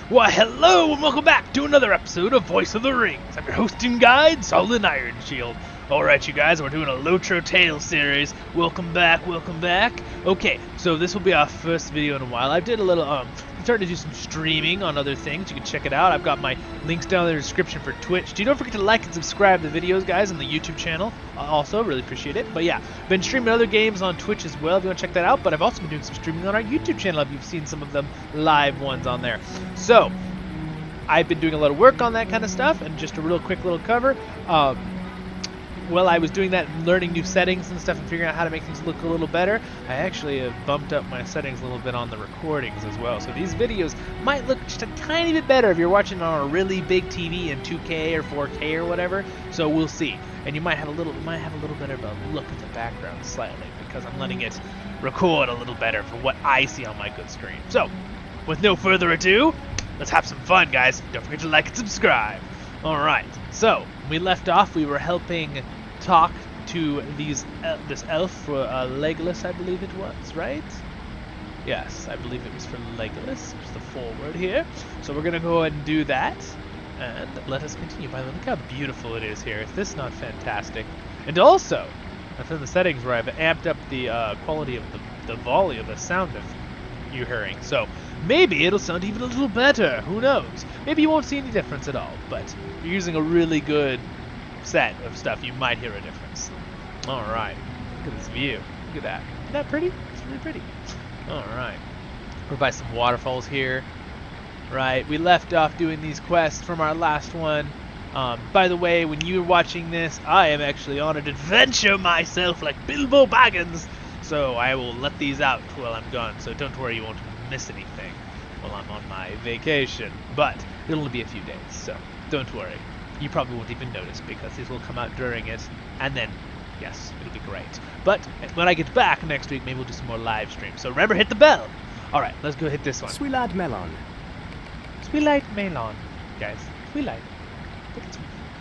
Why, hello and welcome back to another episode of Voice of the Rings. I'm your hosting guide, Solid Iron Shield. Alright, you guys, we're doing a LOTRO Tales series. Welcome back, welcome back. Okay, so this will be our first video in a while. I did a little, started to do some streaming on other things. You can check it out. I've got my links down in the description for Twitch. Don't forget to like and subscribe to the videos, guys, on the YouTube channel. Also, really appreciate it. But yeah, been streaming other games on Twitch as well if you want to check that out. But I've also been doing some streaming on our YouTube channel if you've seen some of them live ones on there. So, I've been doing a lot of work on that kind of stuff, and just a real quick little cover. While I was doing that, learning new settings and stuff and figuring out how to make things look a little better, I actually have bumped up my settings a little bit on the recordings as well. So these videos might look just a tiny bit better if you're watching on a really big TV in 2K or 4K or whatever. So we'll see. And you might have a little better of a look at the background slightly because I'm letting it record a little better for what I see on my good screen. So, with no further ado, let's have some fun, guys. Don't forget to like and subscribe. Alright, so, when we left off, we were helping talk to this elf for Legolas, I believe it was, right? Yes, I believe it was for Legolas. It's the forward here. So we're going to go ahead and do that. And let us continue. By the way, look how beautiful it is here. Is this not fantastic? And also, I've in the settings where I've amped up the quality of the volume, the sound of you hearing. So maybe it'll sound even a little better. Who knows? Maybe you won't see any difference at all. But if you're using a really good set of stuff, you might hear a difference. Alright. Look at this view. Look at that. Isn't that pretty? It's really pretty. Alright. We're by some waterfalls here. Right. We left off doing these quests from our last one. By the way, when you're watching this, I am actually on an adventure myself like Bilbo Baggins. So I will let these out while I'm gone. So don't worry, you won't miss anything while I'm on my vacation. But it'll only be a few days, so don't worry. You probably won't even notice because these will come out during it. And then, yes, it'll be great. But when I get back next week, maybe we'll do some more live streams. So remember, hit the bell. Alright, let's go hit this one. Sweelad Melon. Sweelad Melon, guys. Sweelad.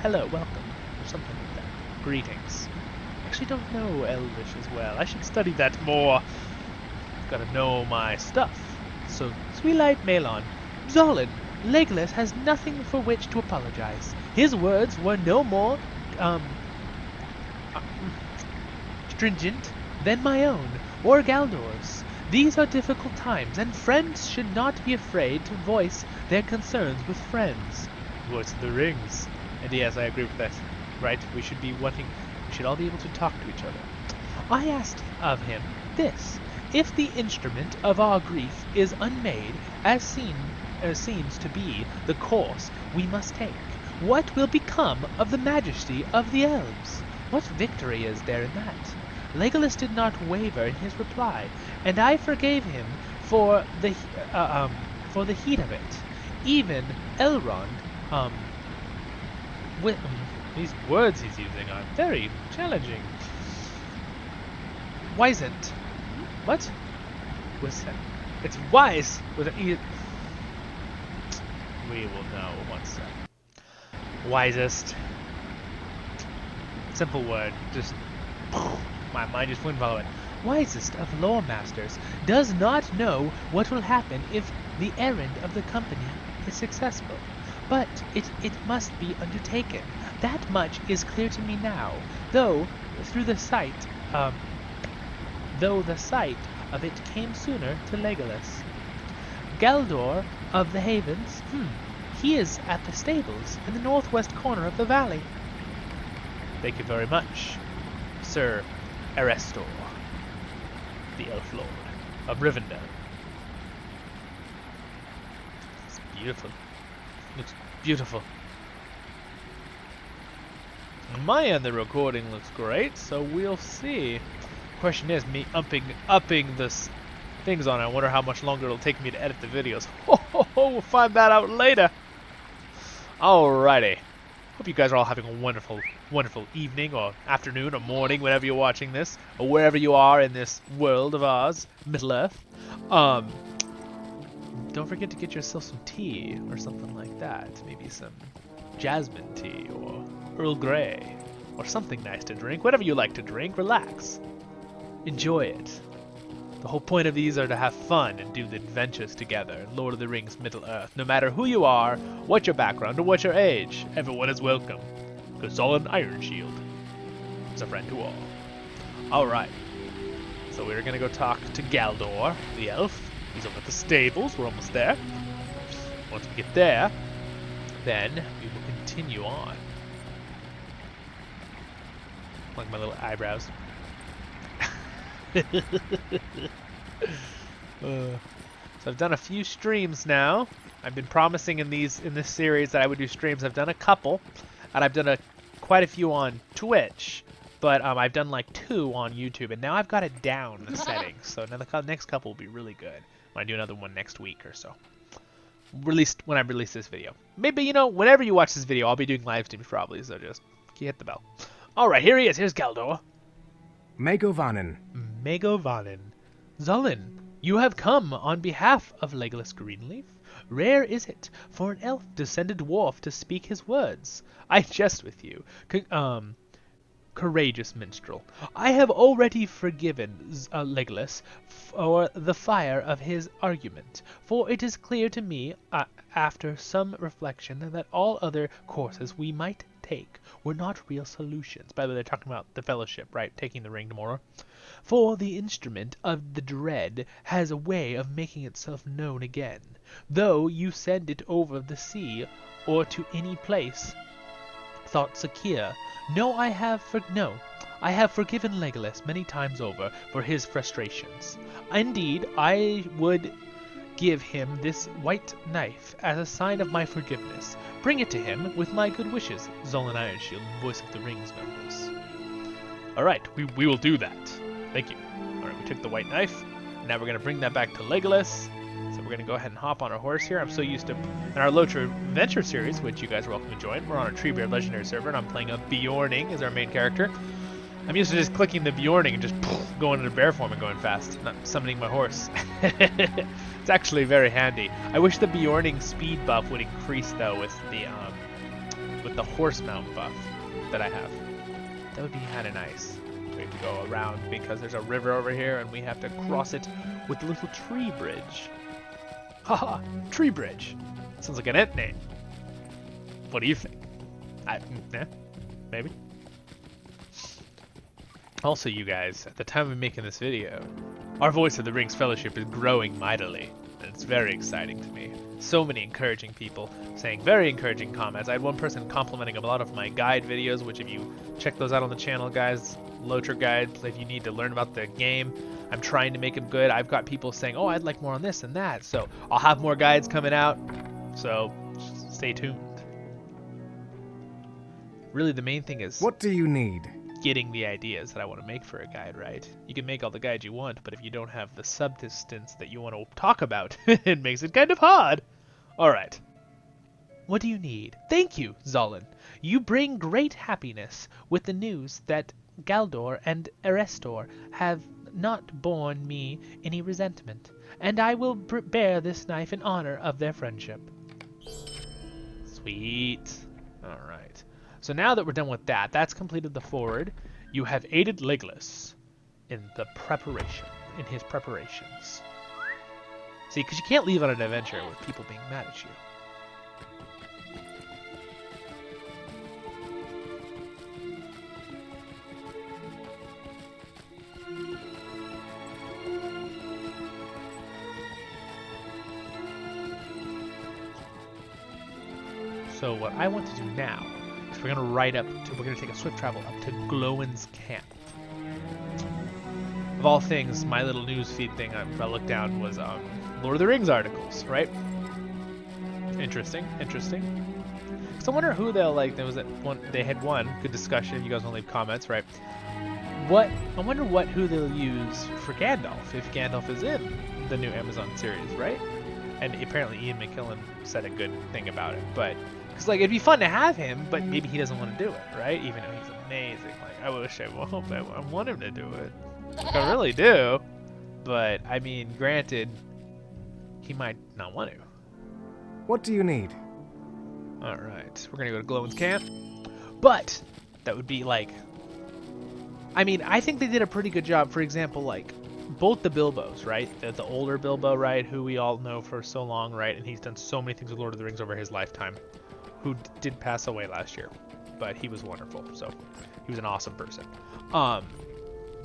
Hello, welcome. Or something like that. Greetings. I actually don't know Elvish as well. I should study that more. Gotta know my stuff. So, Sweelad Melon. Zolin, Legolas has nothing for which to apologize. His words were no more, stringent than my own, or Galdor's. These are difficult times, and friends should not be afraid to voice their concerns with friends. Voice of the Rings. And yes, I agree with that. Right? We should all be able to talk to each other. I asked of him this: if the instrument of our grief is unmade, as seems to be the course we must take, what will become of the majesty of the elves? What victory is there in that? Legolas did not waver in his reply, and I forgave him for the heat of it. Even Elrond, these words he's using are very challenging. Wisent. What? Wisent. It's wise with an E. We will know once. Wisest. Simple word. Just my mind just wouldn't follow it. Wisest of lore masters does not know what will happen if the errand of the company is successful, but it must be undertaken. That much is clear to me now, though the sight of it came sooner to Legolas. Galdor of the Havens, he is at the stables in the northwest corner of the valley. Thank you very much, Sir Erestor, the Elf Lord of Rivendell. It's beautiful. Looks beautiful. On my end, the recording looks great, so we'll see. Question is, me upping this things on it. I wonder how much longer it'll take me to edit the videos. We'll find that out later. Alrighty. Hope you guys are all having a wonderful, wonderful evening or afternoon or morning, whenever you're watching this, or wherever you are in this world of ours, Middle-earth. Don't forget to get yourself some tea or something like that. Maybe some jasmine tea or Earl Grey or something nice to drink. Whatever you like to drink, relax. Enjoy it. The whole point of these are to have fun and do the adventures together. Lord of the Rings, Middle-earth. No matter who you are, what your background, or what your age, everyone is welcome. Because Solon Ironshield is a friend to all. Alright. So we're gonna go talk to Galdor, the elf. He's over at the stables. We're almost there. Once we get there, then we will continue on. Like my little eyebrows. So I've done a few streams now. I've been promising in this series that I would do streams. I've done a couple, and I've done quite a few on Twitch. But I've done like 2 on YouTube, and now I've got it down the settings. So now the next couple will be really good. When I do another one next week or so. When I release this video. Maybe, you know, whenever you watch this video, I'll be doing live streams probably, so just hit the bell. Alright, here he is. Here's Galdor. Megovanen. Megovanen. Zullen, you have come on behalf of Legolas Greenleaf. Rare is it for an elf-descended dwarf to speak his words. I jest with you. Courageous minstrel, I have already forgiven Legolas for the fire of his argument, for it is clear to me, after some reflection, that all other courses we might take were not real solutions. By the way, they're talking about the Fellowship, right? Taking the ring to Mordor. For the instrument of the dread has a way of making itself known again, though you send it over the sea or to any place thought secure. I have forgiven Legolas many times over for his frustrations. Indeed, I would give him this white knife as a sign of my forgiveness. Bring it to him with my good wishes. Zullen Ironshield, Voice of the Rings members. Alright, we will do that. Thank you. Alright, we took the white knife. Now we're going to bring that back to Legolas. So we're going to go ahead and hop on our horse here. I'm so used to, in our LOTRO Adventure series, which you guys are welcome to join, we're on a Treebeard Legendary server, and I'm playing a Bjorning as our main character. I'm used to just clicking the Bjorning and just going into bear form and going fast, not summoning my horse. It's actually very handy. I wish the Bjorning speed buff would increase, though, with the horse mount buff that I have. That would be kind of nice. We have to go around because there's a river over here, and we have to cross it with a little tree bridge. Haha, tree bridge. Sounds like an ant name. What do you think? Maybe. Also, you guys, at the time of making this video, our Voice of the Rings Fellowship is growing mightily, and it's very exciting to me. So many encouraging people saying very encouraging comments. I had one person complimenting a lot of my guide videos, which if you check those out on the channel, guys, LOTRO guides, if you need to learn about the game, I'm trying to make them good. I've got people saying, oh, I'd like more on this and that. So I'll have more guides coming out. So stay tuned. Really, the main thing is... What do you need? Getting the ideas that I want to make for a guide, right? You can make all the guides you want, but if you don't have the substance that you want to talk about, it makes it kind of hard. Alright. What do you need? Thank you, Zullen. You bring great happiness with the news that Galdor and Erestor have not borne me any resentment, and I will bear this knife in honor of their friendship. Sweet. Alright. So now that we're done with that, that's completed the forward. You have aided Legolas in his preparations. See, because you can't leave on an adventure with people being mad at you. So what I want to do now is we're gonna take a swift travel up to Glowin's camp. Of all things, my little news feed thing I looked down was Lord of the Rings articles, right? Interesting. So I wonder who they'll they had one good discussion. You guys want to leave comments, right? I wonder who they'll use for Gandalf if Gandalf is in the new Amazon series, right? And apparently Ian McKellen said a good thing about it, but because it'd be fun to have him, but maybe he doesn't want to do it, right? Even though he's amazing. I wish I want him to do it. I really do, but I mean, granted, he might not want to. What do you need? All right, we're gonna go to Glowin's camp, but that would be I mean, I think they did a pretty good job. For example, both the Bilbos, right? The older Bilbo, right, who we all know for so long, right? And he's done so many things with Lord of the Rings over his lifetime, who did pass away last year, but he was wonderful. So he was an awesome person.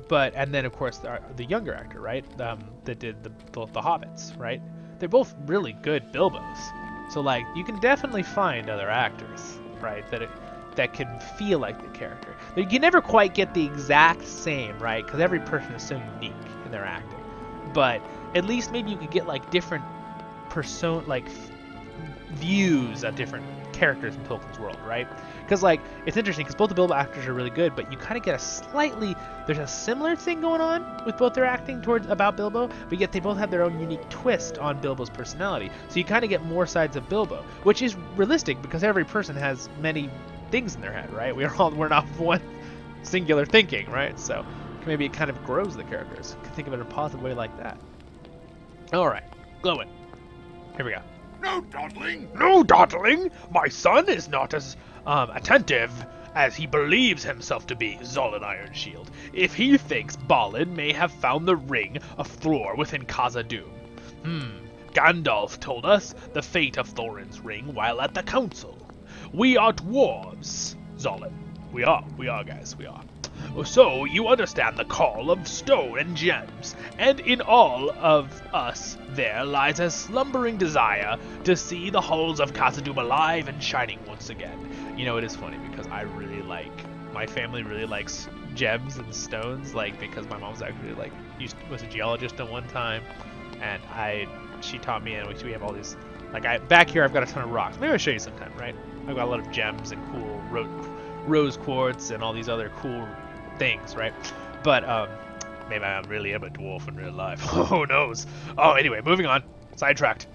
But and then of course the younger actor, right? That did the Hobbits, right? They're both really good Bilbos. So like you can definitely find other actors, right? That can feel like the character. You can never quite get the exact same, right? Because every person is so unique in their acting. But at least maybe you could get like different views of different characters in Tolkien's world, right? Because like it's interesting because both the Bilbo actors are really good, but you kind of get there's a similar thing going on with both their acting about Bilbo, but yet they both have their own unique twist on Bilbo's personality. So you kind of get more sides of Bilbo, which is realistic because every person has many things in their head, right? We're not one singular thinking, right? So maybe it kind of grows the characters. You can think of it in a positive way like that. All right, Glowin. Here we go. No dawdling! No dawdling! My son is not as attentive as he believes himself to be, Zolan Ironshield. If he thinks Balin may have found the ring of Thror within Khazad-dûm. Gandalf told us the fate of Thorin's ring while at the council. We are dwarves, Zolan. We are, guys, we are. So you understand the call of stone and gems, and in all of us there lies a slumbering desire to see the halls of Khazad-dûm alive and shining once again. You know, it is funny because my family really likes gems and stones, like because my mom's actually was a geologist at one time, and she taught me, and we have all these, back here I've got a ton of rocks. Maybe I'll show you sometime, right? I've got a lot of gems and cool rose quartz and all these other cool things, right? But maybe I really am a dwarf in real life. Who knows? Oh, anyway, moving on. Sidetracked.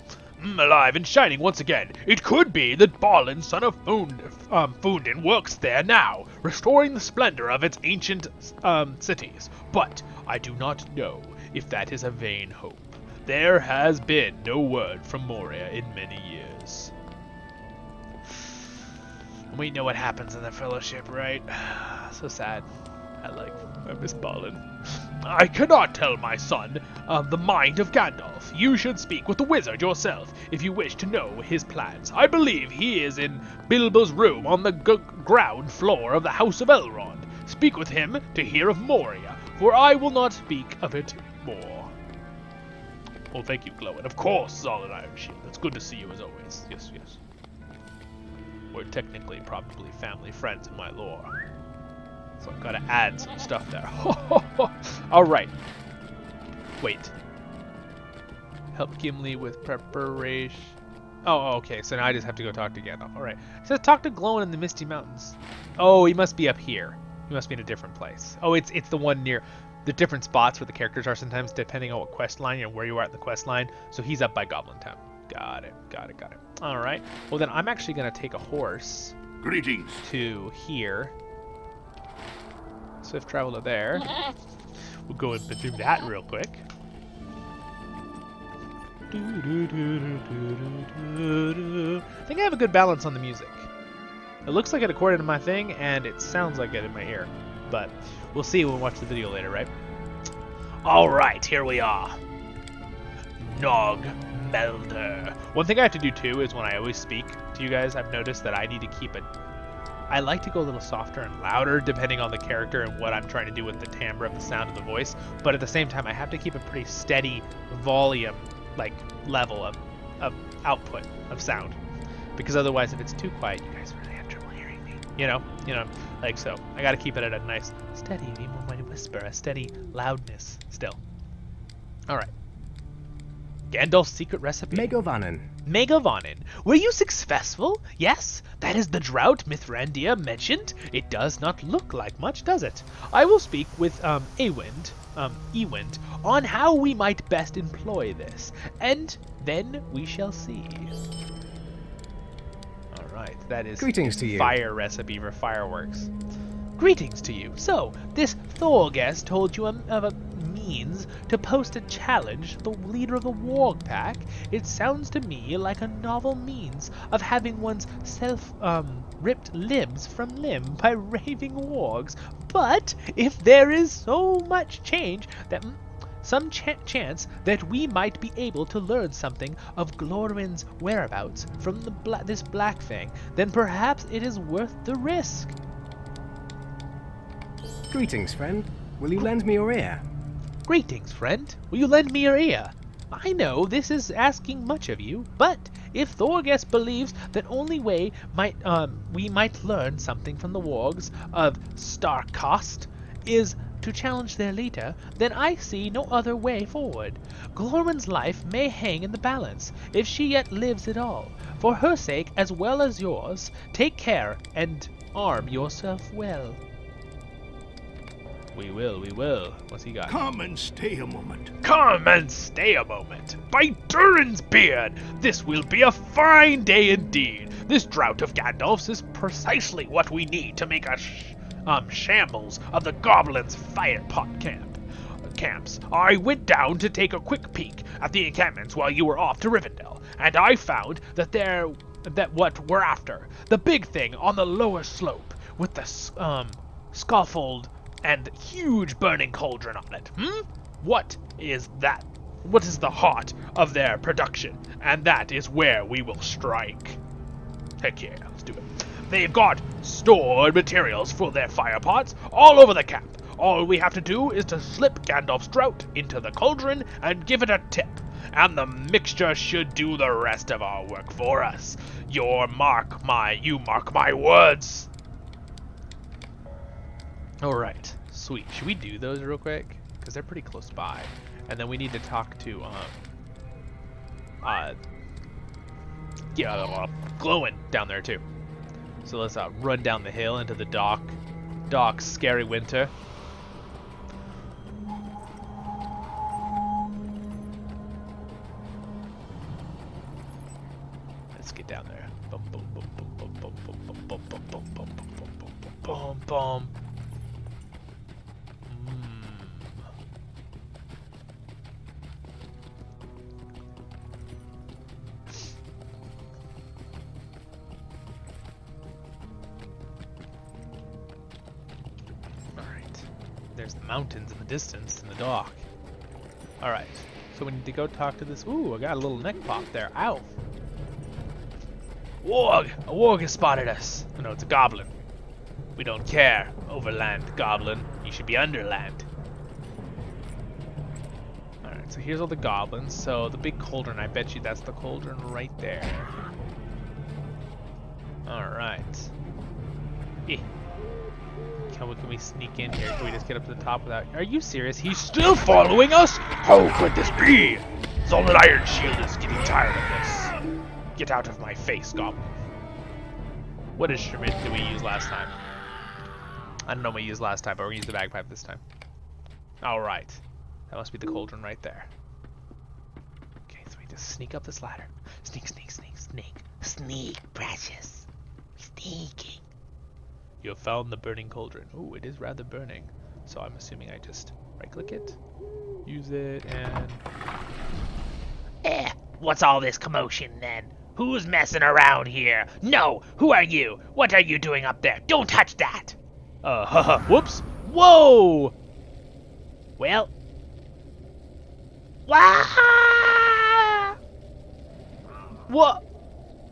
Alive and shining once again. It could be that Balin, son of Fundin, works there now, restoring the splendor of its ancient cities. But I do not know if that is a vain hope. There has been no word from Moria in many years. We know what happens in the Fellowship, right? So sad. I miss Balin. I cannot tell my son the mind of Gandalf. You should speak with the wizard yourself if you wish to know his plans. I believe he is in Bilbo's room on the ground floor of the House of Elrond. Speak with him to hear of Moria, for I will not speak of it more. Well, thank you, Glowin. Of course, Zolan Ironshield. It's good to see you as always. Yes, yes. We're technically probably family friends in my lore. So I've got to add some stuff there. Alright. Wait. Help Gimli with preparation. Oh, okay. So now I just have to go talk to Gandalf. Alright. It says talk to Glowin in the Misty Mountains. Oh, he must be up here. He must be in a different place. Oh, it's the one near the different spots where the characters are sometimes depending on what quest line and where you are at the quest line. So he's up by Goblin Town. Got it. Alright. Well, then I'm actually going to take a horse. Greetings. To here. Swift travel to there. We'll go and do that real quick. I think I have a good balance on the music. It looks like it according to my thing, and it sounds like it in my ear. But we'll see when we watch the video later, right? Alright, here we are. Nog Melder. One thing I have to do too is when I always speak to you guys, I've noticed that I need to keep it. I like to go a little softer and louder depending on the character and what I'm trying to do with the timbre of the sound of the voice. But at the same time, I have to keep a pretty steady volume, level of output of sound. Because otherwise, if it's too quiet, you guys really have trouble hearing me. You know, so I got to keep it at a nice steady, even when I whisper, a steady loudness still. All right. Gandalf's secret recipe. Megavanin. Were you successful? Yes, that is the drought Mithrandir mentioned. It does not look like much, does it? I will speak with Ewend on how we might best employ this, and then we shall see. Alright, that is Greetings to you. Fire recipe for fireworks. Greetings to you. So, this Thorgest told you of a means to post a challenge to the leader of the warg pack. It sounds to me like a novel means of having one's ripped limbs from limb by raving wargs. But if there is so much change that some chance that we might be able to learn something of Glorwyn's whereabouts from this Black Fang, then perhaps it is worth the risk. Greetings, friend. Will you lend me your ear? Greetings, friend. Will you lend me your ear? I know this is asking much of you, but if Thorgest believes that only way we might learn something from the wargs of Starkost is to challenge their leader, then I see no other way forward. Glorwyn's life may hang in the balance, if she yet lives at all. For her sake, as well as yours, take care and arm yourself well. We will. What's he got? Come and stay a moment. Come and stay a moment. By Durin's beard, this will be a fine day indeed. This drought of Gandalf's is precisely what we need to make a shambles of the goblins' firepot camps. I went down to take a quick peek at the encampments while you were off to Rivendell, and I found that what we're after, the big thing on the lower slope with the scaffold and huge burning cauldron on it. What is that? What is the heart of their production? And that is where we will strike. Heck yeah, let's do it. They've got stored materials for their fire pots all over the camp. All we have to do is to slip Gandalf's drought into the cauldron and give it a tip. And the mixture should do the rest of our work for us. You mark my words. Alright, sweet. Should we do those real quick? Because they're pretty close by. And then we need to talk to, Glowin down there too. So let's run down the hill into the Doc's scary winter. Let's get down there. Boom, boom, boom, boom, boom, boom, boom, boom, boom, boom, boom, boom, boom, boom, boom, boom. There's the mountains in the distance in the dock. Alright, so we need to go talk to this. Ooh, I got a little neck pop there. Ow! Warg! A warg has spotted us. Oh, no, it's a goblin. We don't care. Overland, goblin. You should be underland. Alright, so here's all the goblins. So the big cauldron, I bet you that's the cauldron right there. Alright. Can we sneak in here? Can we just get up to the top without... Are you serious? He's still following us? How could this be? Solid Iron Shield is getting tired of this. Get out of my face, goblin. What instrument did we use last time? I don't know what we used last time, but we're going to use the bagpipe this time. Alright. That must be the cauldron right there. Okay, so we just sneak up this ladder. Sneak, sneak, sneak, sneak. Sneak, precious. Sneaking. You have found the burning cauldron. Ooh, it is rather burning. So I'm assuming I just right-click it, use it, and... What's all this commotion then? Who's messing around here? No! Who are you? What are you doing up there? Don't touch that! Whoops! Whoa! Well... Wah! What?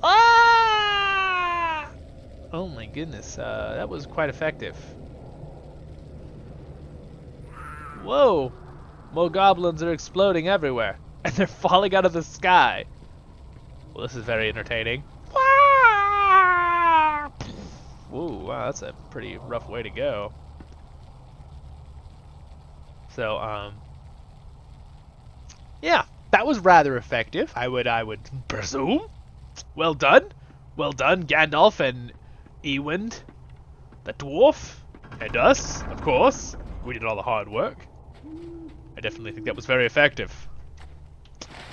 Ah! Oh my goodness, that was quite effective. Whoa! More goblins are exploding everywhere, and they're falling out of the sky. Well, this is very entertaining. Whoa, wow, that's a pretty rough way to go. So, yeah, that was rather effective, I would presume. Well done, Gandalf and Ewend, the dwarf, and us, of course. We did all the hard work. I definitely think that was very effective.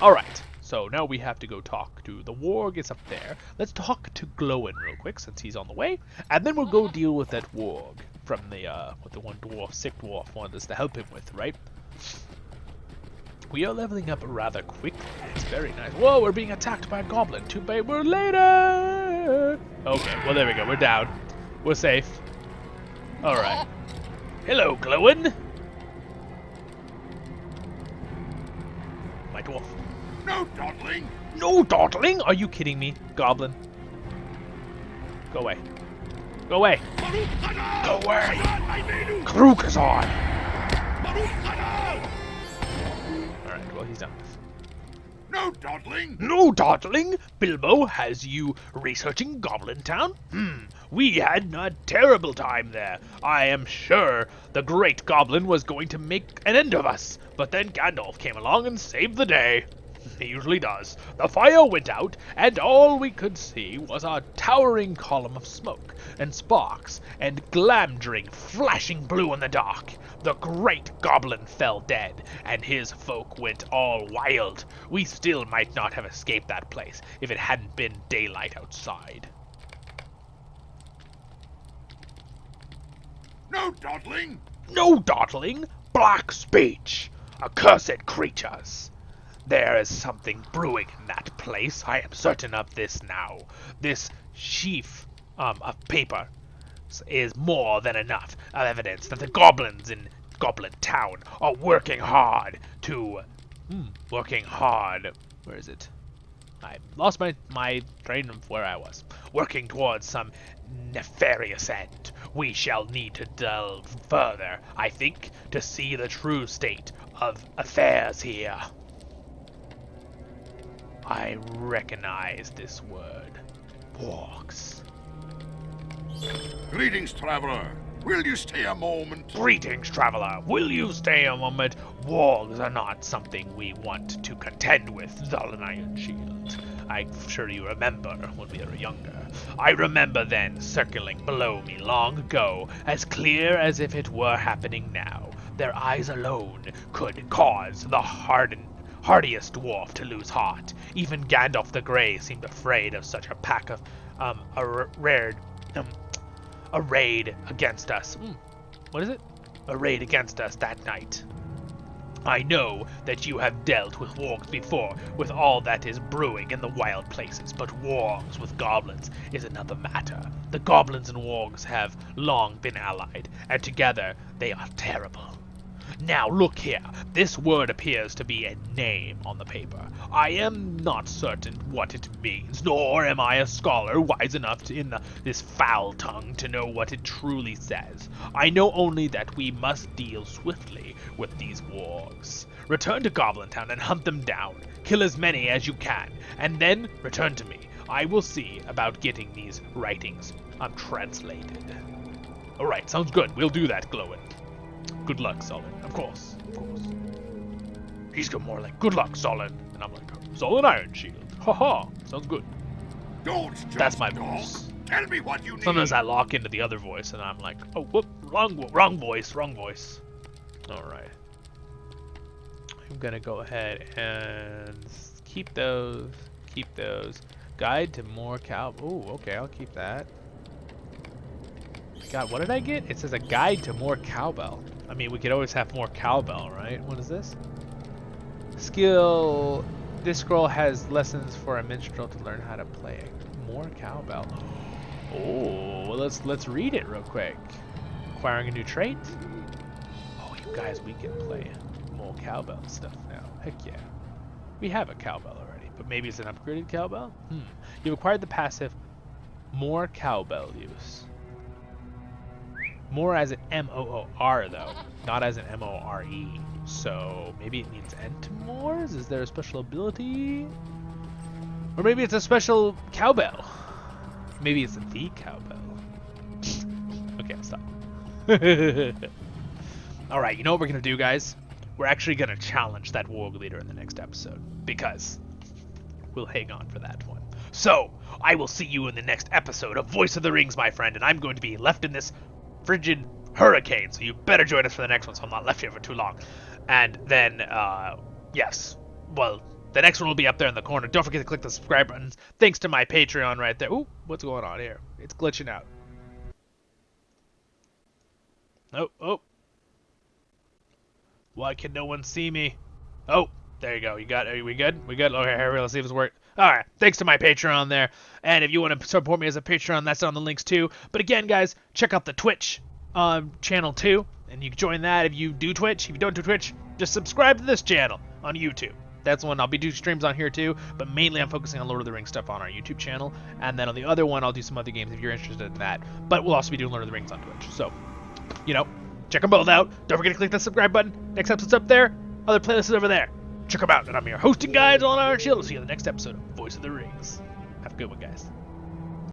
Alright, so now we have to go talk to the warg. It's up there. Let's talk to Glowin real quick since he's on the way, and then we'll go deal with that warg from the what the one sick dwarf wanted us to help him with, right? We are leveling up rather quickly. It's very nice. Whoa, we're being attacked by a goblin. Too bad we're later. Okay, well there we go. We're down. We're safe. All right. Hello, Glowin. right, Dwarf. No dawdling! No dawdling? Are you kidding me, Goblin? Go away. Go away. Go away! Krukazon! Alright, well, he's done. No dawdling! No dawdling? Bilbo has you researching Goblin Town? We had a terrible time there. I am sure the great goblin was going to make an end of us, but then Gandalf came along and saved the day. He usually does. The fire went out, and all we could see was a towering column of smoke, and sparks, and glamdring flashing blue in the dark. The great goblin fell dead, and his folk went all wild. We still might not have escaped that place if it hadn't been daylight outside. No dawdling! No dawdling! Black speech! Accursed creatures! There is something brewing in that place. I am certain of this now. This sheaf of paper is more than enough of evidence that the goblins in Goblin Town are working hard to... working hard... Where is it? I lost my train of where I was. Working towards some nefarious end. We shall need to delve further, I think, to see the true state of affairs here. I recognize this word. Wargs. Greetings, traveler. Will you stay a moment? Greetings, traveler. Will you stay a moment? Wargs are not something we want to contend with, Zolin Ironshield. I'm sure you remember when we were younger. I remember then circling below me long ago, as clear as if it were happening now. Their eyes alone could cause the hardiest dwarf to lose heart. Even Gandalf the Grey seemed afraid of such a pack of arrayed against us. What is it? Arrayed against us that night. I know that you have dealt with wargs before, with all that is brewing in the wild places, but wargs with goblins is another matter. The goblins and wargs have long been allied, and together they are terrible. Now look here, this word appears to be a name on the paper. I am not certain what it means, nor am I a scholar wise enough in this foul tongue to know what it truly says. I know only that we must deal swiftly with these wargs. Return to Goblin Town and hunt them down. Kill as many as you can, and then return to me. I will see about getting these writings translated. Alright, sounds good. We'll do that, Glowin. Good luck, Solid. Of course. He's got more like, good luck, Solid. And I'm like, Solid Ironshield. Haha. Sounds good. Don't just That's my talk. voice. Tell me what you need. Sometimes I lock into the other voice and I'm like, oh, whoop, wrong voice. Alright. I'm gonna go ahead and keep those. Guide to more cow. Oh, okay, I'll keep that. God, what did I get? It says a guide to more cowbell. I mean, we could always have more cowbell, right? What is this? Skill. This scroll has lessons for a minstrel to learn how to play more cowbell. Oh, well, let's read it real quick. Acquiring a new trait. Oh, you guys, we can play more cowbell stuff now. Heck yeah. We have a cowbell already, but maybe it's an upgraded cowbell? You've acquired the passive more cowbell use. More as an M-O-O-R, though, not as an M-O-R-E. So maybe it means Entmores? Is there a special ability? Or maybe it's a special cowbell. Maybe it's the cowbell. Okay, I'll stop. Alright, you know what we're going to do, guys? We're actually going to challenge that warg leader in the next episode. Because we'll hang on for that one. So, I will see you in the next episode of Voice of the Rings, my friend. And I'm going to be left in this frigid hurricane, so you better join us for the next one so I'm not left here for too long. And then, yes, well, the next one will be up there in the corner. Don't forget to click the subscribe buttons. Thanks to my Patreon right there. Ooh, what's going on here? It's glitching out. Oh. Why can no one see me? Oh, there you go. You got it. Are we good? We good? Okay, here, let's see if this works. Alright, thanks to my Patreon there. And if you want to support me as a Patreon, that's on the links too. But again, guys, check out the Twitch channel too. And you can join that if you do Twitch. If you don't do Twitch, just subscribe to this channel on YouTube. That's one I'll be doing streams on here too, but mainly I'm focusing on Lord of the Rings stuff on our YouTube channel, and then on the other one I'll do some other games if you're interested in that. But we'll also be doing Lord of the Rings on Twitch. So, check them both out. Don't forget to click that subscribe button. Next episode's up there. Other playlists over there. Check them out. And I'm your hosting guide, Solid Iron Shield. I'll see you in the next episode of Voice of the Rings. Have a good one, guys.